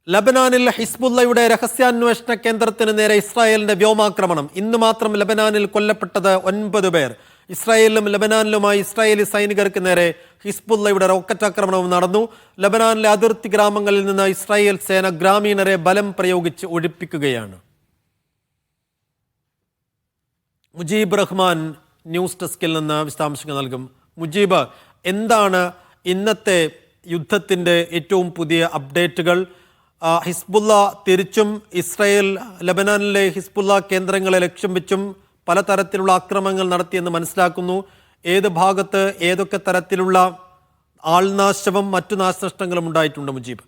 ലബനാനിൽ ഹിസ്ബുള്ളയുടെ രഹസ്യാന്വേഷണ കേന്ദ്രത്തിന് നേരെ ഇസ്രായേലിന്റെ വ്യോമാക്രമണം. ഇന്ന് മാത്രം ലബനാനിൽ കൊല്ലപ്പെട്ടത് 9 പേർ. ഇസ്രായേലിലും ലബനാനിലുമായി ഇസ്രായേലി സൈനികർക്ക് നേരെ ഹിസ്ബുള്ളയുടെ റോക്കറ്റ് ആക്രമണവും നടന്നു. ലബനാനിലെ അതിർത്തി ഗ്രാമങ്ങളിൽ നിന്ന് ഇസ്രായേൽ സേന ഗ്രാമീണരെ ബലം പ്രയോഗിച്ച് ഒഴിപ്പിക്കുകയാണ്. മുജീബ് റഹ്മാൻ ന്യൂസ് ഡെസ്കിൽ നിന്ന് വിശദാംശങ്ങൾ നൽകും. മുജീബ്, എന്താണ് ഇന്നത്തെ യുദ്ധത്തിന്റെ ഏറ്റവും പുതിയ അപ്ഡേറ്റുകൾ? ഹിസ്ബുള്ള തിരിച്ചും ഇസ്രായേൽ ലബനാനിലെ ഹിസ്ബുള്ള കേന്ദ്രങ്ങളെ ലക്ഷ്യം വെച്ചും പലതരത്തിലുള്ള ആക്രമണങ്ങൾ നടത്തിയെന്ന് മനസ്സിലാക്കുന്നു. ഏത് ഭാഗത്ത് ഏതൊക്കെ തരത്തിലുള്ള ആൾനാശവും മറ്റു നാശനഷ്ടങ്ങളും ഉണ്ടായിട്ടുണ്ട് മുജീബ്?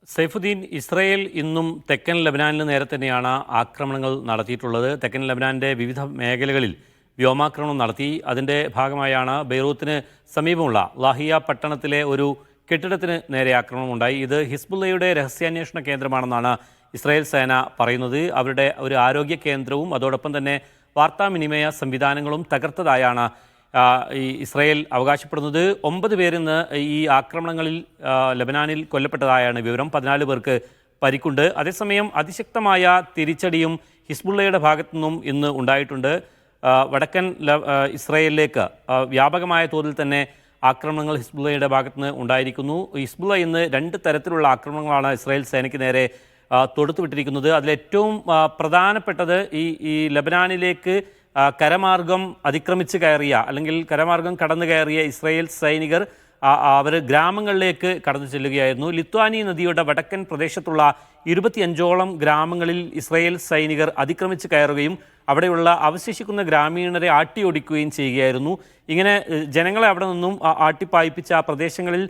സൈഫുദ്ദീൻ, ഇസ്രായേൽ ഇന്നും തെക്കൻ ലബനാനിന് നേരെ തന്നെയാണ് ആക്രമണങ്ങൾ നടത്തിയിട്ടുള്ളത്. തെക്കൻ ലബനാൻ്റെ വിവിധ മേഖലകളിൽ വ്യോമാക്രമണം നടത്തി. അതിൻ്റെ ഭാഗമായാണ് ബെയ്റൂത്തിന് സമീപമുള്ള ലാഹിയ പട്ടണത്തിലെ ഒരു കെട്ടിടത്തിന് നേരെ ആക്രമണമുണ്ടായി. ഇത് ഹിസ്ബുള്ളയുടെ രഹസ്യാന്വേഷണ കേന്ദ്രമാണെന്നാണ് ഇസ്രായേൽ സേന പറയുന്നത്. അവരുടെ ഒരു ആരോഗ്യ കേന്ദ്രവും അതോടൊപ്പം തന്നെ വാർത്താവിനിമയ സംവിധാനങ്ങളും തകർത്തതായാണ് ഈ ഇസ്രായേൽ അവകാശപ്പെടുന്നത്. 9 പേർ ഇന്ന് ഈ ആക്രമണങ്ങളിൽ ലബനാനിൽ കൊല്ലപ്പെട്ടതായാണ് വിവരം. 14 പേർക്ക് പരിക്കുണ്ട്. അതേസമയം അതിശക്തമായ തിരിച്ചടിയും ഹിസ്ബുള്ളയുടെ ഭാഗത്തു നിന്നും ഇന്ന് ഉണ്ടായിട്ടുണ്ട്. വടക്കൻ ഇസ്രായേലിലേക്ക് വ്യാപകമായ തോതിൽ തന്നെ ആക്രമണങ്ങൾ ഹിസ്ബുള്ളയുടെ ഭാഗത്തുനിന്ന് ഉണ്ടായിരിക്കുന്നു. ഹിസ്ബുള്ള ഇന്ന് 2 തരത്തിലുള്ള ആക്രമണങ്ങളാണ് ഇസ്രായേൽ സേനയ്ക്ക് നേരെ തൊടുത്തുവിട്ടിരിക്കുന്നത്. അതിലേറ്റവും പ്രധാനപ്പെട്ടത് ഈ ലബനാനിലേക്ക് കരമാർഗം അതിക്രമിച്ച് കയറിയ അല്ലെങ്കിൽ കരമാർഗം കടന്നു കയറിയ ഇസ്രായേൽ സൈനികർ അവർ ഗ്രാമങ്ങളിലേക്ക് കടന്നു ചെല്ലുകയായിരുന്നു. ലിത്വാനി നദിയുടെ വടക്കൻ പ്രദേശത്തുള്ള 25ഓളം ഗ്രാമങ്ങളിൽ ഇസ്രായേൽ സൈനികർ അതിക്രമിച്ച് കയറുകയും അവിടെയുള്ള അവശേഷിക്കുന്ന ഗ്രാമീണരെ ആട്ടിയോടിക്കുകയും ചെയ്യുകയായിരുന്നു. ഇങ്ങനെ ജനങ്ങളെ അവിടെ നിന്നും ആട്ടിപ്പായിപ്പിച്ച ആ പ്രദേശങ്ങളിൽ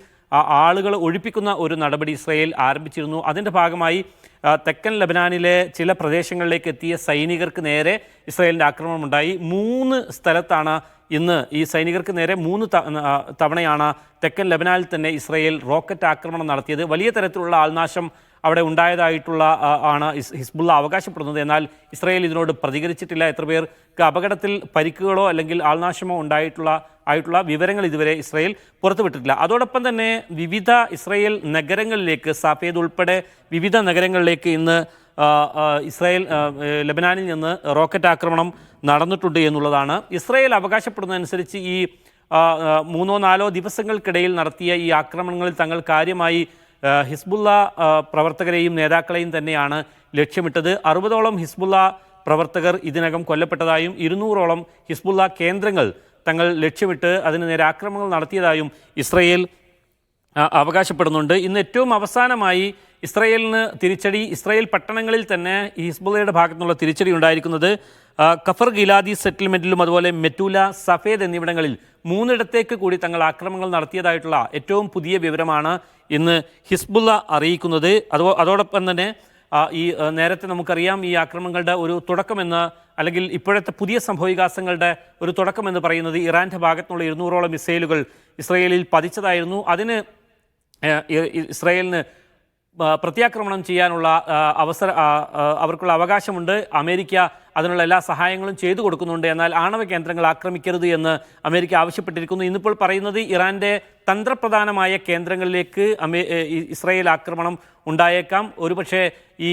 ആളുകൾ ഒഴിപ്പിക്കുന്ന ഒരു നടപടി ഇസ്രായേൽ ആരംഭിച്ചിരുന്നു. അതിൻ്റെ ഭാഗമായി തെക്കൻ ലബനാനിലെ ചില പ്രദേശങ്ങളിലേക്ക് എത്തിയ സൈനികർക്ക് നേരെ ഇസ്രായേലിൻ്റെ ആക്രമണമുണ്ടായി. 3 സ്ഥലത്താണ് ഇന്ന് ഈ സൈനികർക്ക് നേരെ 3 തവണയാണ് തെക്കൻ ലബനാനിൽ തന്നെ ഇസ്രായേൽ റോക്കറ്റ് ആക്രമണം നടത്തിയത്. വലിയ തരത്തിലുള്ള ആൾനാശം അവിടെ ഉണ്ടായതായിട്ടുള്ള ആണ് ഹിസ്ബുള്ള അവകാശപ്പെടുന്നത്. എന്നാൽ ഇസ്രായേൽ ഇതിനോട് പ്രതികരിച്ചിട്ടില്ല. എത്ര പേർക്ക് അപകടത്തിൽ പരിക്കുകളോ അല്ലെങ്കിൽ ആൾനാശമോ ആയിട്ടുള്ള വിവരങ്ങൾ ഇതുവരെ ഇസ്രായേൽ പുറത്തുവിട്ടിട്ടില്ല. അതോടൊപ്പം തന്നെ വിവിധ ഇസ്രായേൽ നഗരങ്ങളിലേക്ക് സഫേദ് ഉൾപ്പെടെ വിവിധ നഗരങ്ങളിലേക്ക് ഇന്ന് ഇസ്രായേൽ ലബനാനിൽ നിന്ന് റോക്കറ്റ് ആക്രമണം നടന്നിട്ടുണ്ട് എന്നുള്ളതാണ്. ഇസ്രായേൽ അവകാശപ്പെടുന്നതനുസരിച്ച് ഈ 3-4 ദിവസങ്ങൾക്കിടയിൽ നടത്തിയ ഈ ആക്രമണങ്ങളിൽ തങ്ങൾ കാര്യമായി ഹിസ്ബുള്ള പ്രവർത്തകരെയും നേതാക്കളെയും തന്നെയാണ് ലക്ഷ്യമിട്ടത്. 60ഓളം ഹിസ്ബുള്ള പ്രവർത്തകർ ഇതിനകം കൊല്ലപ്പെട്ടതായും 200ഓളം ഹിസ്ബുള്ള കേന്ദ്രങ്ങൾ തങ്ങൾ ലക്ഷ്യമിട്ട് അതിന് നേരെ ആക്രമണങ്ങൾ നടത്തിയതായും ഇസ്രായേൽ അവകാശപ്പെടുന്നുണ്ട്. ഇന്ന് ഏറ്റവും അവസാനമായി ഇസ്രായേലിന് തിരിച്ചടി, ഇസ്രായേൽ പട്ടണങ്ങളിൽ തന്നെ ഈ ഹിസ്ബുള്ളയുടെ ഭാഗത്തുനിന്നുള്ള തിരിച്ചടി ഉണ്ടായിരിക്കുന്നത് കഫർ ഗിലാദി സെറ്റിൽമെൻറ്റിലും അതുപോലെ മെറ്റൂല, സഫേദ് എന്നിവിടങ്ങളിൽ 3 കൂടി തങ്ങൾ ആക്രമണങ്ങൾ നടത്തിയതായിട്ടുള്ള ഏറ്റവും പുതിയ വിവരമാണ് ഇന്ന് ഹിസ്ബുള്ള അറിയിക്കുന്നത്. അതോടൊപ്പം തന്നെ ഈ നേരത്തെ നമുക്കറിയാം ഈ ആക്രമണങ്ങളുടെ ഒരു തുടക്കമെന്ന് അല്ലെങ്കിൽ ഇപ്പോഴത്തെ പുതിയ സംഭവവികാസങ്ങളുടെ ഒരു തുടക്കമെന്ന് പറയുന്നത് ഇറാൻ്റെ ഭാഗത്തുനിന്നുള്ള 200ഓളം മിസൈലുകൾ ഇസ്രായേലിൽ പതിച്ചതായിരുന്നു. അതിന് ഇസ്രായേലിന് പ്രത്യാക്രമണം ചെയ്യാനുള്ള അവർക്കുള്ള അവകാശമുണ്ട്. അമേരിക്ക അതിനുള്ള എല്ലാ സഹായങ്ങളും ചെയ്തു കൊടുക്കുന്നുണ്ട്. എന്നാൽ ആണവ കേന്ദ്രങ്ങൾ ആക്രമിക്കരുത് എന്ന് അമേരിക്ക ആവശ്യപ്പെട്ടിരിക്കുന്നു. ഇന്നിപ്പോൾ പറയുന്നത് ഇറാൻ്റെ തന്ത്രപ്രധാനമായ കേന്ദ്രങ്ങളിലേക്ക് ഇസ്രായേൽ ആക്രമണം ഉണ്ടായേക്കാം. ഒരുപക്ഷെ ഈ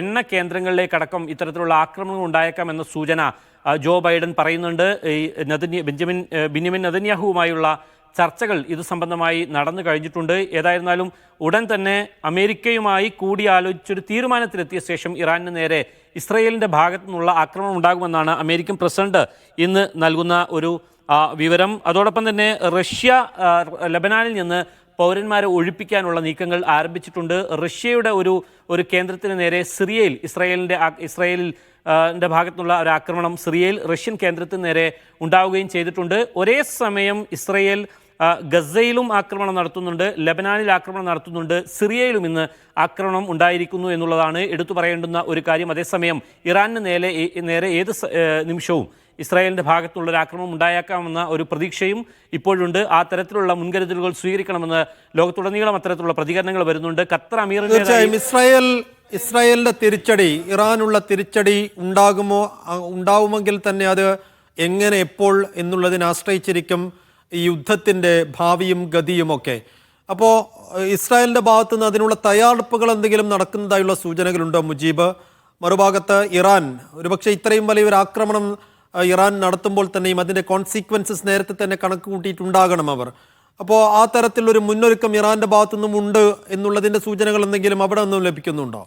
എണ്ണ കേന്ദ്രങ്ങളിലേക്കടക്കം ഇത്തരത്തിലുള്ള ആക്രമണങ്ങൾ ഉണ്ടായേക്കാം എന്ന സൂചന ജോ ബൈഡൻ പറയുന്നുണ്ട്. ഈ ബെന്യാമിൻ നെതന്യാഹുവുമായുള്ള ചർച്ചകൾ ഇത് സംബന്ധമായി നടന്നു കഴിഞ്ഞിട്ടുണ്ട്. ഏതായിരുന്നാലും ഉടൻ തന്നെ അമേരിക്കയുമായി കൂടിയാലോചിച്ചൊരു തീരുമാനത്തിലെത്തിയ ശേഷം ഇറാനിന് നേരെ ഇസ്രായേലിൻ്റെ ഭാഗത്തു നിന്നുള്ള ആക്രമണം ഉണ്ടാകുമെന്നാണ് അമേരിക്കൻ പ്രസിഡന്റ് ഇന്ന് നൽകുന്ന ഒരു വിവരം. അതോടൊപ്പം തന്നെ റഷ്യ ലബനാനിൽ നിന്ന് പൗരന്മാരെ ഒഴിപ്പിക്കാനുള്ള നീക്കങ്ങൾ ആരംഭിച്ചിട്ടുണ്ട്. റഷ്യയുടെ ഒരു കേന്ദ്രത്തിന് നേരെ ഇസ്രായേലിൻ്റെ ഭാഗത്തുനിന്നുള്ള ഒരു ആക്രമണം സിറിയയിൽ റഷ്യൻ കേന്ദ്രത്തിന് നേരെ ഉണ്ടാവുകയും ചെയ്തിട്ടുണ്ട്. ഒരേ സമയം ഇസ്രായേൽ ഗസയിലും ആക്രമണം നടത്തുന്നുണ്ട്, ലബനാനിൽ ആക്രമണം നടത്തുന്നുണ്ട്, സിറിയയിലും ഇന്ന് ആക്രമണം ഉണ്ടായിരിക്കുന്നു എന്നുള്ളതാണ് എടുത്തു പറയേണ്ടുന്ന ഒരു കാര്യം. അതേസമയം ഇറാനിന് നേരെ ഏത് നിമിഷവും ഇസ്രായേലിൻ്റെ ഭാഗത്തുള്ളൊരു ആക്രമണം ഉണ്ടായേക്കാമെന്ന ഒരു പ്രതീക്ഷയും ഇപ്പോഴുണ്ട്. ആ തരത്തിലുള്ള മുൻകരുതലുകൾ സ്വീകരിക്കണമെന്ന് ലോകത്തുടനീളം അത്തരത്തിലുള്ള പ്രതികരണങ്ങൾ വരുന്നുണ്ട്. ഖത്തർ അമീറിന്റെ ഇസ്രായേലിന്റെ തിരിച്ചടി, ഇറാനുള്ള തിരിച്ചടി ഉണ്ടാവുമെങ്കിൽ തന്നെ അത് എങ്ങനെ, എപ്പോൾ എന്നുള്ളതിനെ ആശ്രയിച്ചിരിക്കും ഈ യുദ്ധത്തിൻ്റെ ഭാവിയും ഗതിയുമൊക്കെ. അപ്പോൾ ഇസ്രായേലിന്റെ ഭാഗത്തു നിന്ന് അതിനുള്ള തയ്യാറെടുപ്പുകൾ എന്തെങ്കിലും നടക്കുന്നതായുള്ള സൂചനകളുണ്ടോ മുജീബ്? മറുഭാഗത്ത് ഇറാൻ ഒരുപക്ഷെ ഇത്രയും വലിയൊരു ആക്രമണം ഇറാൻ നടത്തുമ്പോൾ തന്നെയും അതിന്റെ കോൺസിക്വൻസസ് നേരത്തെ തന്നെ കണക്ക് കൂട്ടിയിട്ടുണ്ടാകണം അവർ. അപ്പോൾ ആ തരത്തിലൊരു മുന്നൊരുക്കം ഇറാന്റെ ഭാഗത്തു നിന്നും ഉണ്ട് എന്നുള്ളതിന്റെ സൂചനകൾ എന്തെങ്കിലും അവിടെ നിന്നും ലഭിക്കുന്നുണ്ടോ?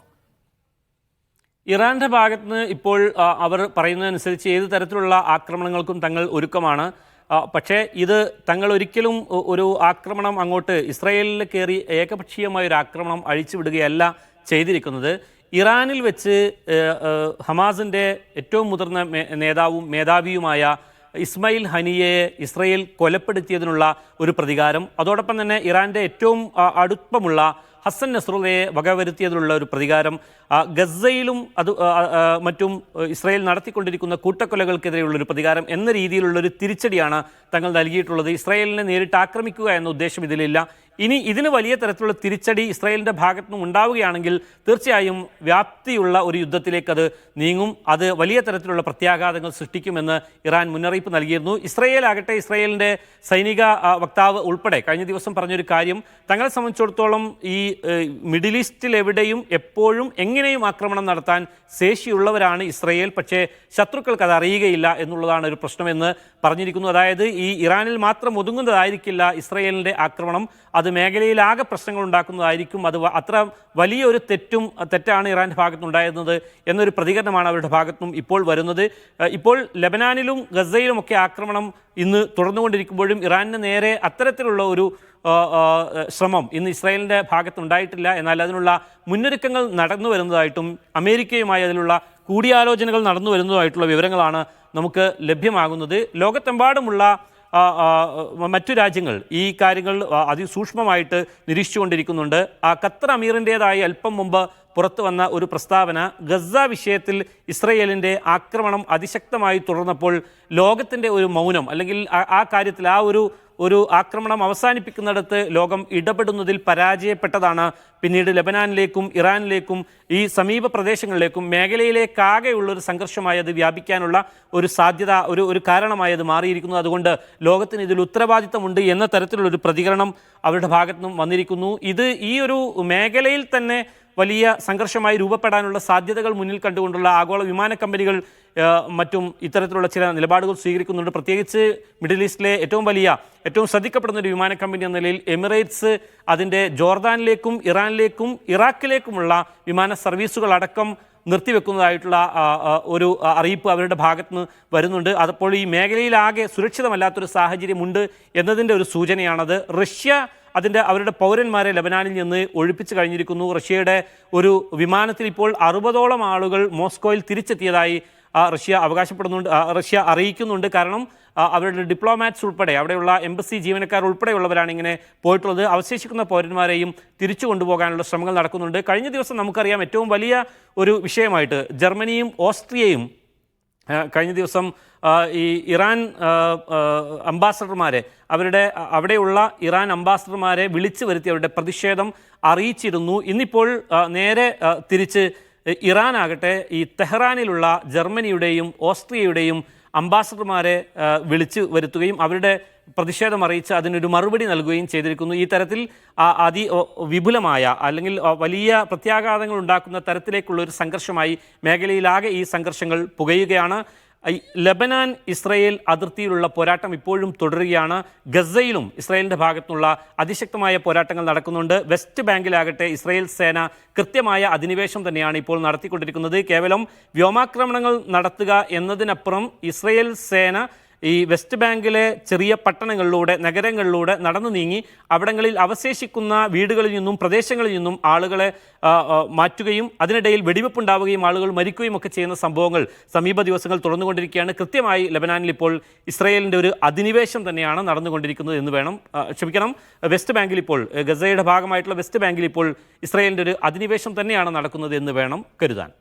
ഇറാന്റെ ഭാഗത്തുനിന്ന് ഇപ്പോൾ അവർ പറയുന്നതനുസരിച്ച് ഏത് തരത്തിലുള്ള ആക്രമണങ്ങൾക്കും തങ്ങൾ ഒരുക്കമാണ്. പക്ഷേ ഇത് തങ്ങൾ ഒരിക്കലും ഒരു ആക്രമണം അങ്ങോട്ട് ഇസ്രായേലിൽ കയറി ഏകപക്ഷീയമായ ഒരു ആക്രമണം അഴിച്ചുവിടുകയല്ല ചെയ്തിരിക്കുന്നത്. ഇറാനിൽ വെച്ച് ഹമാസിൻ്റെ ഏറ്റവും മുതിർന്ന നേതാവും മേധാവിയുമായ ഇസ്മായിൽ ഹനിയയെ ഇസ്രായേൽ കൊലപ്പെടുത്തിയതിനുള്ള ഒരു പ്രതികാരം, അതോടൊപ്പം തന്നെ ഇറാൻ്റെ ഏറ്റവും അടുപ്പമുള്ള ഹസൻ നസ്രുള്ളയെ വകവരുത്തിയതിലുള്ള ഒരു പ്രതികാരം, ഗസയിലും മറ്റും ഇസ്രായേൽ നടത്തിക്കൊണ്ടിരിക്കുന്ന കൂട്ടക്കൊലകൾക്കെതിരെയുള്ളൊരു പ്രതികാരം എന്ന രീതിയിലുള്ളൊരു തിരിച്ചടിയാണ് തങ്ങൾ നൽകിയിട്ടുള്ളത്. ഇസ്രായേലിനെ നേരിട്ട് ആക്രമിക്കുക എന്ന ഉദ്ദേശം ഇതിലില്ല. ഇനി ഇതിന് വലിയ തരത്തിലുള്ള തിരിച്ചടി ഇസ്രായേലിൻ്റെ ഭാഗത്തു നിന്നും ഉണ്ടാവുകയാണെങ്കിൽ തീർച്ചയായും വ്യാപ്തിയുള്ള ഒരു യുദ്ധത്തിലേക്ക് അത് നീങ്ങും. അത് വലിയ തരത്തിലുള്ള പ്രത്യാഘാതങ്ങൾ സൃഷ്ടിക്കുമെന്ന് ഇറാൻ മുന്നറിയിപ്പ് നൽകിയിരുന്നു. ഇസ്രായേലാകട്ടെ, ഇസ്രായേലിൻ്റെ സൈനിക വക്താവ് ഉൾപ്പെടെ കഴിഞ്ഞ ദിവസം പറഞ്ഞൊരു കാര്യം, തങ്ങളെ സംബന്ധിച്ചിടത്തോളം ഈ മിഡിൽ ഈസ്റ്റിൽ എവിടെയും എപ്പോഴും എങ്ങനെയും ആക്രമണം നടത്താൻ ശേഷിയുള്ളവരാണ് ഇസ്രായേൽ, പക്ഷേ ശത്രുക്കൾക്ക് അത് അറിയുകയില്ല എന്നുള്ളതാണ് ഒരു പ്രശ്നമെന്ന് പറഞ്ഞിരിക്കുന്നു. അതായത് ഈ ഇറാനിൽ മാത്രം ഒതുങ്ങുന്നതായിരിക്കില്ല ഇസ്രായേലിൻ്റെ ആക്രമണം, അത് മേഖലയിലാകെ പ്രശ്നങ്ങൾ ഉണ്ടാക്കുന്നതായിരിക്കും. അത് അത്ര വലിയൊരു തെറ്റാണ് ഇറാൻ്റെ ഭാഗത്തുനിന്നുണ്ടായിരുന്നത് എന്നൊരു പ്രതികരണമാണ് അവരുടെ ഭാഗത്തുനിന്നും ഇപ്പോൾ വരുന്നത്. ഇപ്പോൾ ലെബനാനിലും ഗസയിലുമൊക്കെ ആക്രമണം ഇന്ന് തുടർന്നുകൊണ്ടിരിക്കുമ്പോഴും ഇറാനിന് നേരെ അത്തരത്തിലുള്ള ഒരു ശ്രമം ഇന്ന് ഇസ്രായേലിൻ്റെ ഭാഗത്തുണ്ടായിട്ടില്ല. എന്നാൽ അതിനുള്ള മുന്നൊരുക്കങ്ങൾ നടന്നു വരുന്നതായിട്ടും അമേരിക്കയുമായി അതിലുള്ള കൂടിയാലോചനകൾ നടന്നു വരുന്നതായിട്ടുള്ള വിവരങ്ങളാണ് നമുക്ക് ലഭ്യമാകുന്നത്. ലോകത്തെമ്പാടുമുള്ള മറ്റു രാജ്യങ്ങൾ ഈ കാര്യങ്ങൾ അതിസൂക്ഷ്മമായിട്ട് നിരീക്ഷിച്ചുകൊണ്ടിരിക്കുന്നുണ്ട്. ഖത്തർ അമീറിൻ്റേതായി അല്പം മുമ്പ് പുറത്തു വന്ന ഒരു പ്രസ്താവന, ഗസ വിഷയത്തിൽ ഇസ്രയേലിൻ്റെ ആക്രമണം അതിശക്തമായി തുടർന്നപ്പോൾ ലോകത്തിൻ്റെ ഒരു മൗനം, അല്ലെങ്കിൽ ആ കാര്യത്തിൽ ഒരു ആക്രമണം അവസാനിപ്പിക്കുന്നിടത്ത് ലോകം ഇടപെടുന്നതിൽ പരാജയപ്പെട്ടതാണ് പിന്നീട് ലെബനാനിലേക്കും ഇറാനിലേക്കും ഈ സമീപ പ്രദേശങ്ങളിലേക്കും മേഖലയിലേക്കാകെയുള്ളൊരു സംഘർഷമായി അത് വ്യാപിക്കാനുള്ള ഒരു സാധ്യത ഒരു കാരണമായി അത് മാറിയിരിക്കുന്നു. അതുകൊണ്ട് ലോകത്തിന് ഇതിൽ ഉത്തരവാദിത്തമുണ്ട് എന്ന തരത്തിലുള്ളൊരു പ്രതികരണം അവരുടെ ഭാഗത്തു നിന്നും വന്നിരിക്കുന്നു. ഇത് ഈ ഒരു മേഖലയിൽ തന്നെ വലിയ സംഘർഷമായി രൂപപ്പെടാനുള്ള സാധ്യതകൾ മുന്നിൽ കണ്ടുകൊണ്ടുള്ള ആഗോള വിമാന കമ്പനികൾ മറ്റും ഇത്തരത്തിലുള്ള ചില നിലപാടുകൾ സ്വീകരിക്കുന്നുണ്ട്. പ്രത്യേകിച്ച് മിഡിൽ ഈസ്റ്റിലെ ഏറ്റവും ശ്രദ്ധിക്കപ്പെടുന്ന ഒരു വിമാന കമ്പനി എന്ന നിലയിൽ എമിറേറ്റ്സ് അതിൻ്റെ ജോർദാനിലേക്കും ഇറാനിലേക്കും ഇറാഖിലേക്കുമുള്ള വിമാന സർവീസുകൾ അടക്കം നിർത്തിവെക്കുന്നതായിട്ടുള്ള ഒരു അറിയിപ്പ് അവരുടെ ഭാഗത്തുനിന്ന് വരുന്നുണ്ട്. അതപ്പോൾ ഈ മേഖലയിലാകെ സുരക്ഷിതമല്ലാത്തൊരു സാഹചര്യമുണ്ട് എന്നതിൻ്റെ ഒരു സൂചനയാണത്. റഷ്യ അവരുടെ പൗരന്മാരെ ലെബനാനിൽ നിന്ന് ഒഴിപ്പിച്ചു കഴിഞ്ഞിരിക്കുന്നു. റഷ്യയുടെ ഒരു വിമാനത്തിൽ ഇപ്പോൾ 60ഓളം ആളുകൾ മോസ്കോയിൽ തിരിച്ചെത്തിയതായി റഷ്യ അറിയിക്കുന്നുണ്ട്. കാരണം അവരുടെ ഡിപ്ലോമാറ്റ്സ് ഉൾപ്പെടെ, അവിടെയുള്ള എംബസി ജീവനക്കാർ ഉൾപ്പെടെയുള്ളവരാണ് ഇങ്ങനെ പോയിട്ടുള്ളത്. അവശേഷിക്കുന്ന പൗരന്മാരെയും തിരിച്ചു കൊണ്ടുപോകാനുള്ള ശ്രമങ്ങൾ നടക്കുന്നുണ്ട്. കഴിഞ്ഞ ദിവസം നമുക്കറിയാം, ഏറ്റവും വലിയ ഒരു വിഷയമായിട്ട് ജർമ്മനിയും ഓസ്ട്രിയയും കഴിഞ്ഞ ദിവസം ഈ ഇറാൻ അംബാസഡർമാരെ, അവിടെയുള്ള ഇറാൻ അംബാസഡർമാരെ വിളിച്ചു വരുത്തി അവരുടെ പ്രതിഷേധം അറിയിച്ചിരുന്നു. ഇന്നിപ്പോൾ നേരെ തിരിച്ച് ഇറാനാകട്ടെ ഈ തെഹ്റാനിലുള്ള ജർമ്മനിയുടെയും ഓസ്ട്രിയയുടെയും അംബാസഡർമാരെ വിളിച്ചു വരുത്തുകയും അവരുടെ പ്രതിഷേധം അറിയിച്ച് അതിനൊരു മറുപടി നൽകുകയും ചെയ്തിരിക്കുന്നു. ഈ തരത്തിൽ വിപുലമായ അല്ലെങ്കിൽ വലിയ പ്രത്യാഘാതങ്ങൾ ഉണ്ടാക്കുന്ന തരത്തിലേക്കുള്ളൊരു സംഘർഷമായി മേഖലയിലാകെ ഈ സംഘർഷങ്ങൾ പുകയുകയാണ്. ലെബനാൻ ഇസ്രയേൽ അതിർത്തിയിലുള്ള പോരാട്ടം ഇപ്പോഴും തുടരുകയാണ്. ഗസയിലും ഇസ്രയേലിൻ്റെ ഭാഗത്തുനിന്നുള്ള അതിശക്തമായ പോരാട്ടങ്ങൾ നടക്കുന്നുണ്ട്. വെസ്റ്റ് ബാങ്കിലാകട്ടെ ഇസ്രയേൽ സേന കൃത്യമായ അധിനിവേശം തന്നെയാണ് ഇപ്പോൾ നടത്തിക്കൊണ്ടിരിക്കുന്നത്. കേവലം വ്യോമാക്രമണങ്ങൾ നടത്തുക എന്നതിനപ്പുറം ഇസ്രയേൽ സേന ഈ വെസ്റ്റ് ബാങ്കിലെ ചെറിയ പട്ടണങ്ങളിലൂടെ, നഗരങ്ങളിലൂടെ നടന്നു നീങ്ങി അവിടങ്ങളിൽ അവശേഷിക്കുന്ന വീടുകളിൽ നിന്നും പ്രദേശങ്ങളിൽ നിന്നും ആളുകളെ മാറ്റുകയും അതിനിടയിൽ വെടിവെപ്പുണ്ടാവുകയും ആളുകൾ മരിക്കുകയും ഒക്കെ ചെയ്യുന്ന സംഭവങ്ങൾ സമീപ ദിവസങ്ങൾ തുടർന്നുകൊണ്ടിരിക്കുകയാണ്. കൃത്യമായി ലെബനാനിൽ ഇപ്പോൾ ഇസ്രയേലിൻ്റെ ഒരു അധിനിവേശം തന്നെയാണ് നടന്നുകൊണ്ടിരിക്കുന്നത് എന്ന് വേണം, വെസ്റ്റ് ബാങ്കിൽ ഇപ്പോൾ ഗസയുടെ ഭാഗമായിട്ടുള്ള വെസ്റ്റ് ബാങ്കിൽ ഇപ്പോൾ ഇസ്രയേലിൻ്റെ ഒരു അധിനിവേശം തന്നെയാണ് നടക്കുന്നത് എന്ന് വേണം കരുതാൻ.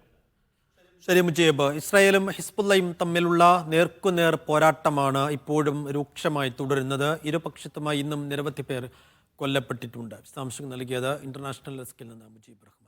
ശരി മുജീബ്, ഇസ്രായേലും ഹിസ്ബുള്ളയും തമ്മിലുള്ള നേർക്കുനേർ പോരാട്ടമാണ് ഇപ്പോഴും രൂക്ഷമായി തുടരുന്നത്. ഇരുപക്ഷത്തുമായി ഇന്നും നിരവധി പേർ കൊല്ലപ്പെട്ടിട്ടുണ്ട്. വിശദാംശങ്ങൾ നൽകിയത് ഇന്റർനാഷണൽ ഡെസ്കിൽ നിന്ന് മുജീബ് റഹ്മാൻ.